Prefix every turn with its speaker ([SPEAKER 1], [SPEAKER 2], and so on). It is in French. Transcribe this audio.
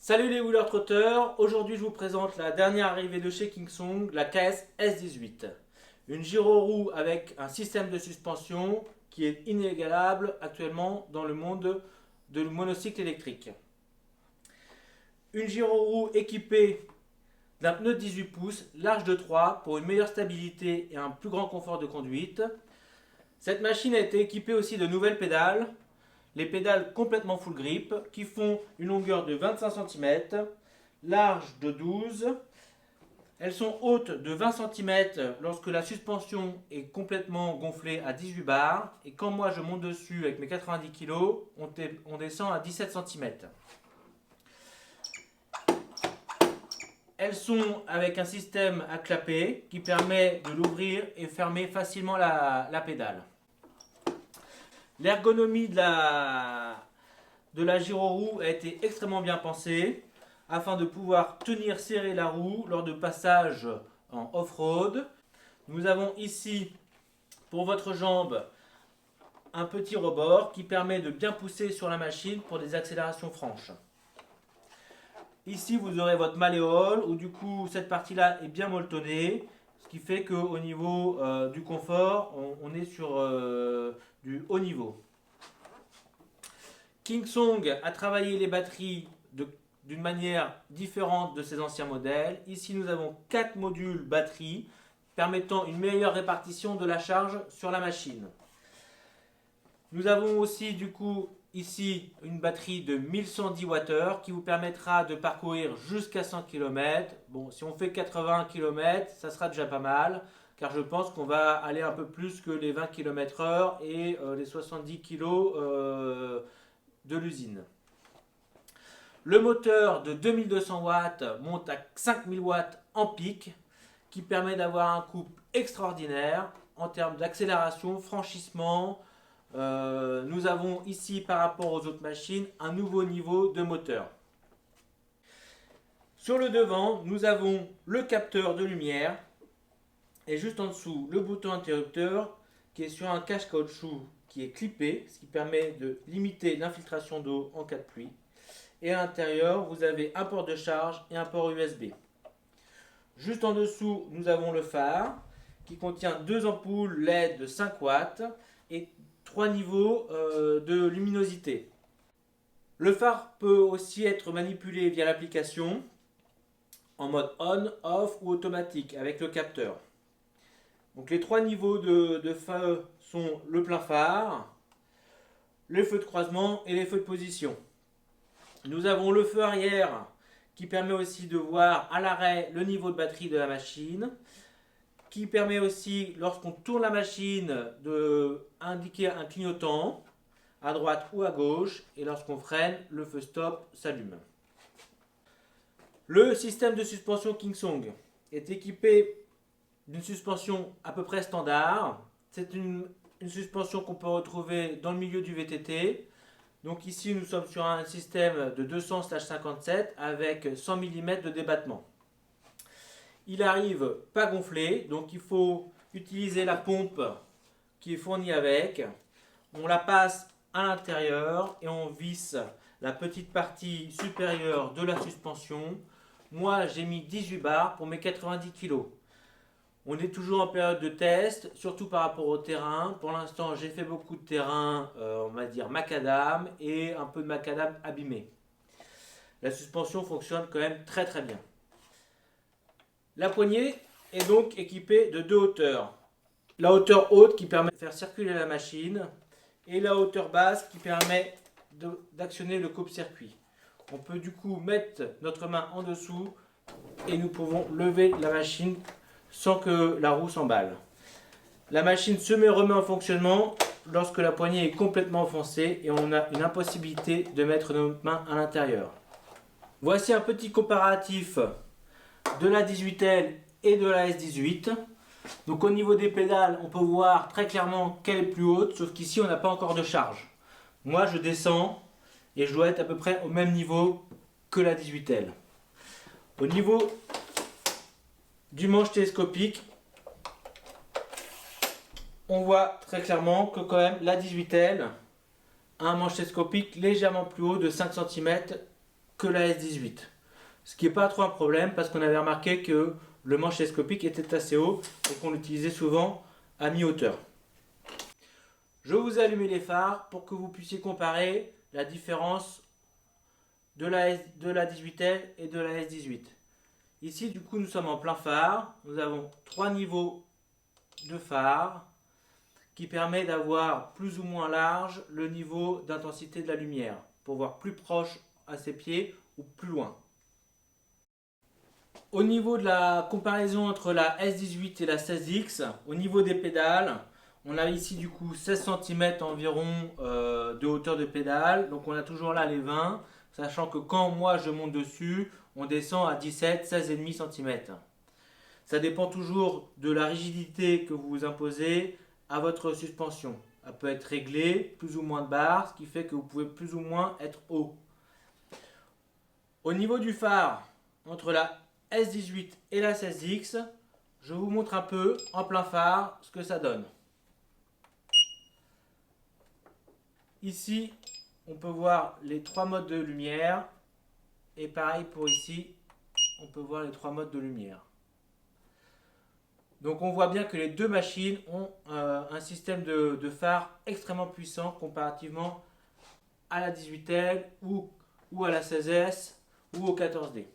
[SPEAKER 1] Salut les wheelers trotteurs, aujourd'hui je vous présente la dernière arrivée de chez Kingsong, la KS S18. Une gyroroue avec un système de suspension qui est inégalable actuellement dans le monde de monocycle électrique. Une gyroroue équipée d'un pneu de 18 pouces, large de 3 pour une meilleure stabilité et un plus grand confort de conduite. Cette machine a été équipée aussi de nouvelles pédales. Les pédales complètement full grip qui font une longueur de 25 cm, large de 12. Elles sont hautes de 20 cm lorsque la suspension est complètement gonflée à 18 bars. Et quand moi je monte dessus avec mes 90 kg, on descend à 17 cm. Elles sont avec un système à clapet qui permet de l'ouvrir et fermer facilement la pédale. L'ergonomie de la gyroroue a été extrêmement bien pensée afin de pouvoir tenir serré la roue lors de passages en off-road. Nous avons ici pour votre jambe un petit rebord qui permet de bien pousser sur la machine pour des accélérations franches. Ici vous aurez votre malléole où du coup cette partie là est bien molletonnée, ce qui fait qu'au niveau du confort on est sur du haut niveau. Kingsong a travaillé les batteries d'une manière différente de ses anciens modèles. Ici nous avons 4 modules batterie permettant une meilleure répartition de la charge sur la machine. Nous avons aussi du coup ici une batterie de 1110 Wh qui vous permettra de parcourir jusqu'à 100 km. Bon, si on fait 80 km, ça sera déjà pas mal, car je pense qu'on va aller un peu plus que les 20 km/h et les 70 kg de l'usine. Le moteur de 2200 watts monte à 5000 watts en pic, qui permet d'avoir un couple extraordinaire en termes d'accélération, franchissement. Nous avons ici par rapport aux autres machines un nouveau niveau de moteur. Sur le devant, nous avons le capteur de lumière et juste en dessous le bouton interrupteur qui est sur un cache-caoutchouc qui est clippé, ce qui permet de limiter l'infiltration d'eau en cas de pluie. Et à l'intérieur, vous avez un port de charge et un port USB. Juste en dessous, nous avons le phare qui contient 2 ampoules LED de 5 watts et 3 niveaux de luminosité. Le phare peut aussi être manipulé via l'application en mode on, off ou automatique avec le capteur. Donc les 3 niveaux de feu sont le plein phare, les feux de croisement et les feux de position. Nous avons le feu arrière qui permet aussi de voir à l'arrêt le niveau de batterie de la machine, qui permet aussi lorsqu'on tourne la machine d'indiquer un clignotant à droite ou à gauche, et lorsqu'on freine, le feu stop s'allume. Le système de suspension Kingsong est équipé d'une suspension à peu près standard. C'est une suspension qu'on peut retrouver dans le milieu du VTT. Donc ici nous sommes sur un système de 200/57 avec 100 mm de débattement. Il arrive pas gonflé, donc il faut utiliser la pompe qui est fournie avec. On la passe à l'intérieur et on visse la petite partie supérieure de la suspension. Moi j'ai mis 18 bars pour mes 90 kg. On est toujours en période de test, surtout par rapport au terrain. Pour l'instant, j'ai fait beaucoup de terrain, on va dire macadam et un peu de macadam abîmé. La suspension fonctionne quand même très très bien. La poignée est donc équipée de 2 hauteurs. La hauteur haute qui permet de faire circuler la machine et la hauteur basse qui permet d'actionner le coupe-circuit. On peut du coup mettre notre main en dessous et nous pouvons lever la machine sans que la roue s'emballe. La machine se remet en fonctionnement lorsque la poignée est complètement enfoncée et on a une impossibilité de mettre notre main à l'intérieur. Voici un petit comparatif de la 18L et de la S18. Donc au niveau des pédales, on peut voir très clairement qu'elle est plus haute, sauf qu'ici on n'a pas encore de charge. Moi je descends et je dois être à peu près au même niveau que la 18L. Au niveau du manche télescopique, on voit très clairement que quand même la 18L a un manche télescopique légèrement plus haut de 5 cm que la S18. Ce qui n'est pas trop un problème parce qu'on avait remarqué que le manche télescopique était assez haut et qu'on l'utilisait souvent à mi-hauteur. Je vous ai allumé les phares pour que vous puissiez comparer la différence de la 18L et de la S18. Ici, du coup, nous sommes en plein phare. Nous avons 3 niveaux de phare qui permet d'avoir plus ou moins large le niveau d'intensité de la lumière pour voir plus proche à ses pieds ou plus loin. Au niveau de la comparaison entre la S18 et la 16X, au niveau des pédales, on a ici du coup 16 cm environ de hauteur de pédale, donc on a toujours là les 20, sachant que quand moi je monte dessus, on descend à 17, 16,5 cm. Ça dépend toujours de la rigidité que vous imposez à votre suspension. Elle peut être réglée, plus ou moins de barres, ce qui fait que vous pouvez plus ou moins être haut. Au niveau du phare, entre la S18 et la 16X, je vous montre un peu en plein phare ce que ça donne. Ici, on peut voir les 3 modes de lumière. Et pareil pour ici, on peut voir les 3 modes de lumière. Donc on voit bien que les deux machines ont un système de phare extrêmement puissant comparativement à la 18L ou à la 16S ou au 14D.